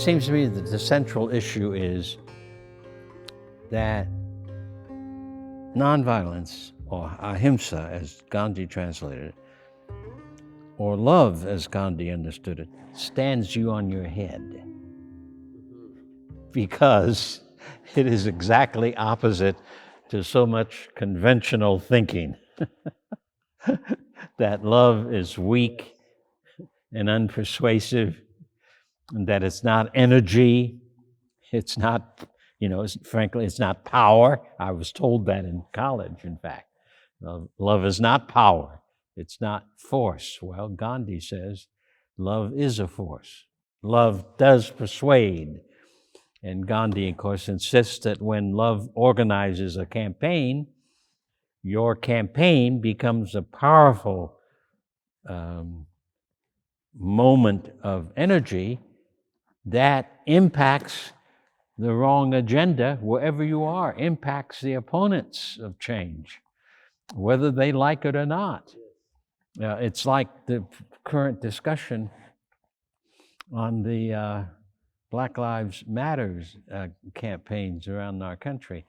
seems to me that the central issue is that nonviolence, or ahimsa as Gandhi translated it, or love as Gandhi understood it, stands you on your head, because it is exactly opposite to so much conventional thinking. That love is weak and unpersuasive, and that it's not energy, it's not, frankly, it's not power. I was told that in college, in fact. Love is not power, it's not force. Well, Gandhi says love is a force. Love does persuade. And Gandhi, of course, insists that when love organizes a campaign, your campaign becomes a powerful moment of energy that impacts the wrong agenda wherever you are, impacts the opponents of change, whether they like it or not. It's like the current discussion on the Black Lives Matters campaigns around our country.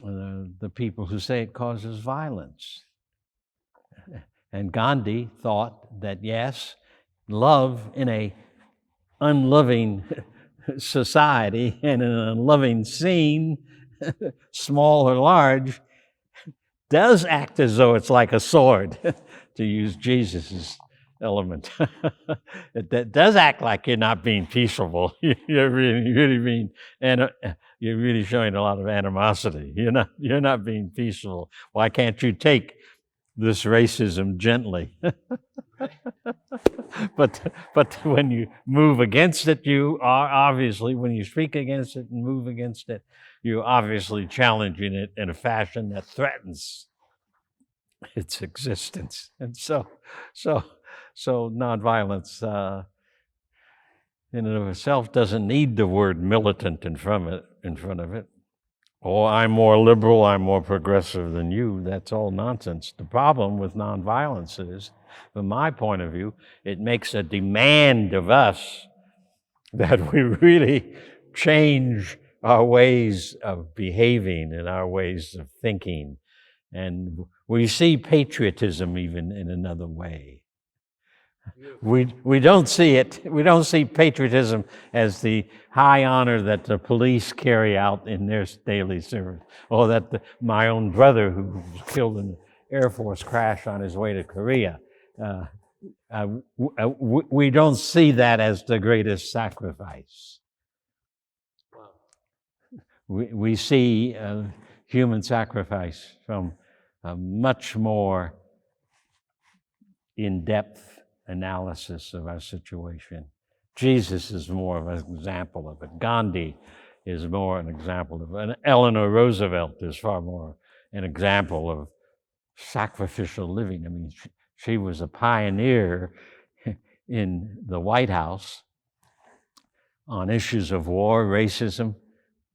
The people who say it causes violence. And Gandhi thought that, yes, love in a unloving society and in an unloving scene, small or large, does act as though it's like a sword, to use Jesus's element. It does act like you're not being peaceable. You're really you're really showing a lot of animosity. You're not being peaceful. Why can't you take this racism gently? But when you move against it, you are obviously, when you speak against it and move against it, you're obviously challenging it in a fashion that threatens its existence. And so nonviolence in and of itself doesn't need the word militant in front of it. Oh, I'm more liberal, I'm more progressive than you. That's all nonsense. The problem with nonviolence is, from my point of view, it makes a demand of us that we really change our ways of behaving and our ways of thinking. And we see patriotism even in another way. We don't see it. We don't see patriotism as the high honor that the police carry out in their daily service, or that my own brother, who was killed in an Air Force crash on his way to Korea, we don't see that as the greatest sacrifice. We see human sacrifice from a much more in-depth analysis of our situation. Jesus is more of an example of it. Gandhi is more an example of it. And Eleanor Roosevelt is far more an example of sacrificial living. I mean, she was a pioneer in the White House on issues of war, racism,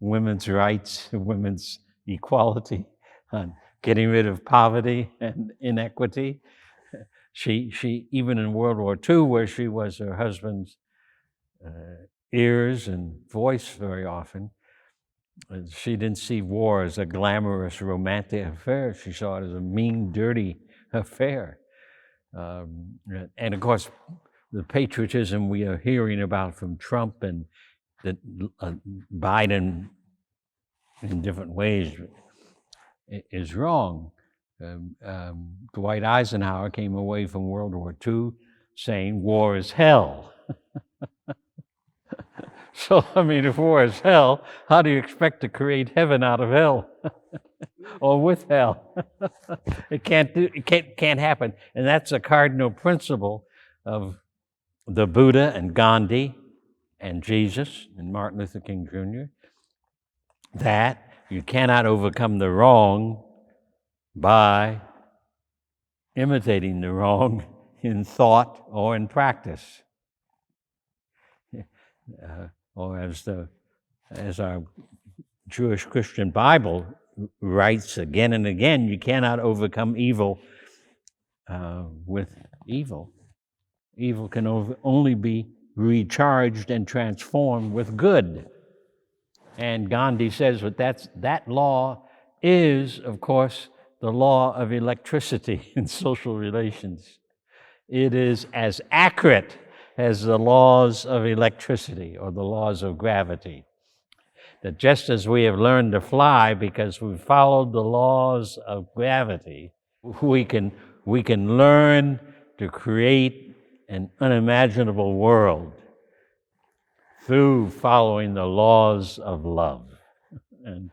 women's rights, women's equality, on getting rid of poverty and inequity. She even in World War II, where she was her husband's ears and voice very often, she didn't see war as a glamorous romantic affair. She saw it as a mean, dirty affair. And of course, the patriotism we are hearing about from Trump and Biden in different ways is wrong. Dwight Eisenhower came away from World War II saying war is hell. So, I mean, if war is hell, how do you expect to create heaven out of hell? Or with hell? It can't happen. And that's a cardinal principle of the Buddha and Gandhi and Jesus and Martin Luther King Jr., that you cannot overcome the wrong by imitating the wrong in thought or in practice. Or as our Jewish Christian Bible writes again and again, you cannot overcome evil with evil. Evil can only be recharged and transformed with good. And Gandhi says that law is, of course, the law of electricity in social relations. It is as accurate as the laws of electricity or the laws of gravity. That just as we have learned to fly because we followed the laws of gravity, we can learn to create an unimaginable world through following the laws of love. And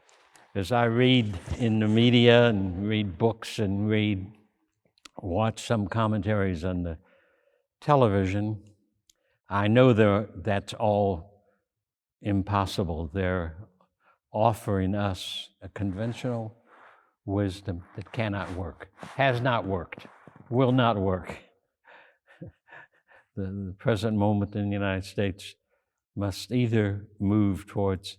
as I read in the media and read books and watch some commentaries on the television, I know that's all impossible. They're offering us a conventional wisdom that cannot work, has not worked, will not work. The present moment in the United States must either move towards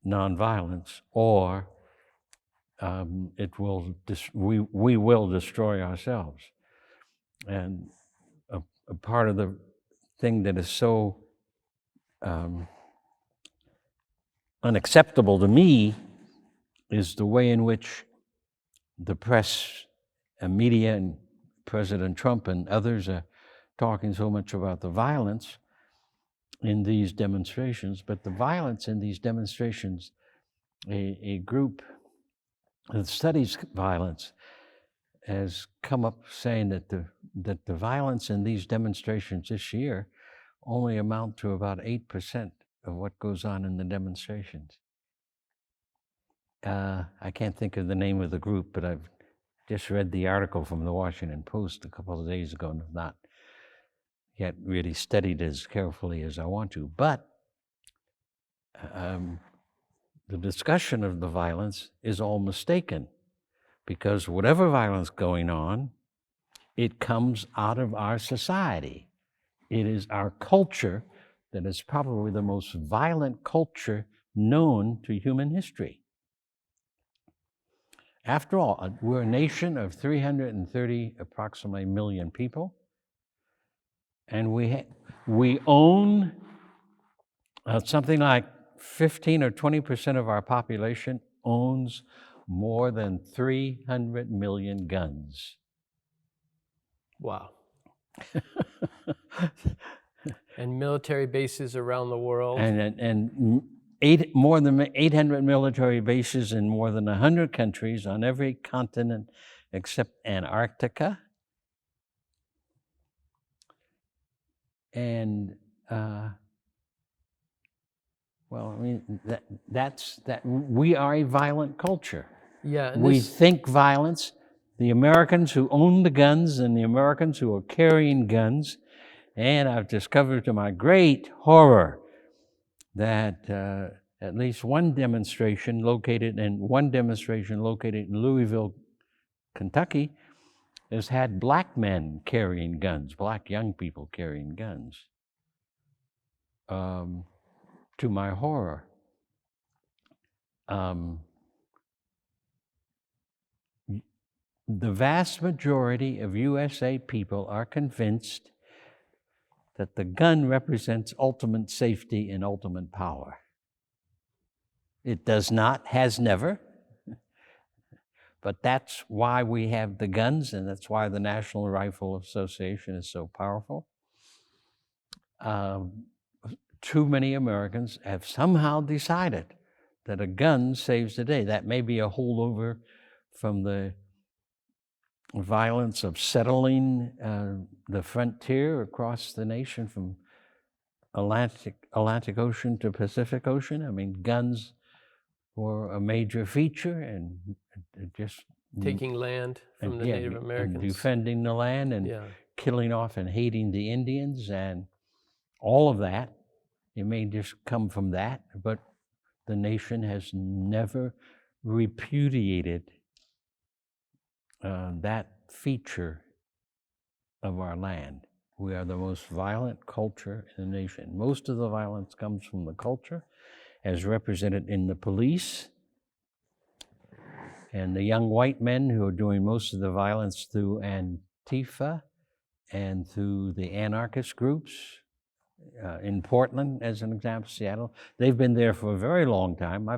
nonviolence or we will destroy ourselves. And a part of the thing that is so unacceptable to me is the way in which the press and media and President Trump and others are talking so much about the violence in these demonstrations. But the violence in these demonstrations, a group that studies violence has come up saying that the violence in these demonstrations this year only amount to about 8% of what goes on in the demonstrations. I can't think of the name of the group, but I've just read the article from the Washington Post a couple of days ago and have not yet really studied as carefully as I want to. But the discussion of the violence is all mistaken, because whatever violence going on, it comes out of our society. It is our culture that is probably the most violent culture known to human history. After all, we're a nation of 330 approximately million people, and we own something like 15 or 20% of our population owns more than 300 million guns. Wow. And military bases around the world. And more than 800 military bases in more than 100 countries on every continent except Antarctica. And well, I mean, that's we are a violent culture. Yeah, we think violence. The Americans who own the guns and the Americans who are carrying guns, and I've discovered to my great horror that at least one demonstration located in Louisville, Kentucky, has had black men carrying guns, black young people carrying guns. To my horror. The vast majority of USA people are convinced that the gun represents ultimate safety and ultimate power. It does not, has never, but that's why we have the guns, and that's why the National Rifle Association is so powerful. Too many Americans have somehow decided that a gun saves the day. That may be a holdover from the violence of settling the frontier across the nation from Atlantic Ocean to Pacific Ocean. I mean, guns were a major feature, and just taking land from the Native Americans, and defending the land, and killing off and hating the Indians, and all of that. It may just come from that, but the nation has never repudiated that feature of our land. We are the most violent culture in the nation. Most of the violence comes from the culture, as represented in the police and the young white men who are doing most of the violence through Antifa and through the anarchist groups. in Portland, as an example, Seattle. They've been there for a very long time.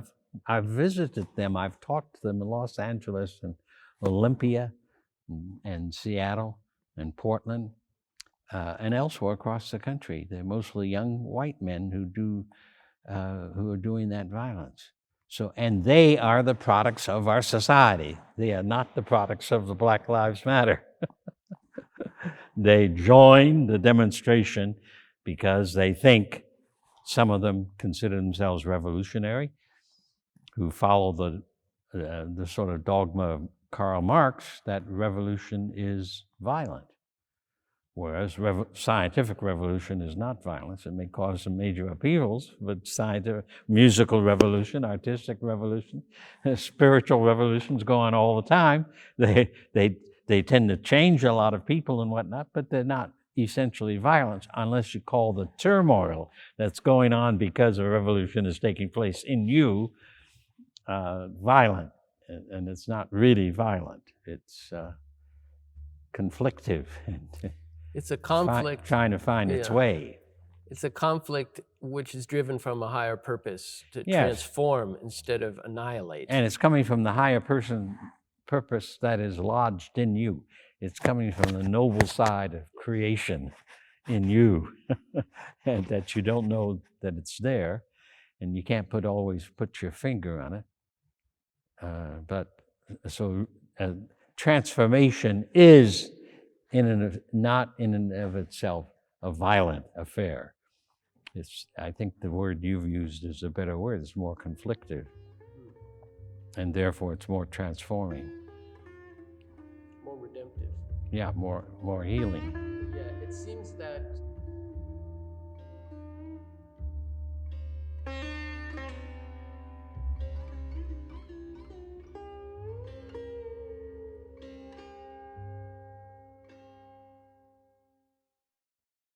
I've visited them. I've talked to them in Los Angeles and Olympia and Seattle and Portland and elsewhere across the country. They're mostly young white men who are doing that violence. So, and they are the products of our society. They are not the products of the Black Lives Matter. They join the demonstration because they think, some of them consider themselves revolutionary, who follow the sort of dogma of Karl Marx that revolution is violent. Whereas scientific revolution is not violence. It may cause some major upheavals, but scientific, musical revolution, artistic revolution, spiritual revolutions go on all the time. They tend to change a lot of people and whatnot, but they're not essentially violence unless you call the turmoil that's going on because a revolution is taking place in you violent. And it's not really violent. It's conflictive. It's a conflict. Trying to find its way. It's a conflict which is driven from a higher purpose to Yes. transform instead of annihilate. And it's coming from the higher purpose that is lodged in you. It's coming from the noble side of creation in you, and that you don't know that it's there, and you can't always put your finger on it. Transformation is not in and of itself a violent affair. I think the word you've used is a better word. It's more conflictive, and therefore it's more transforming. More redemptive. Yeah, more healing. Yeah, it seems that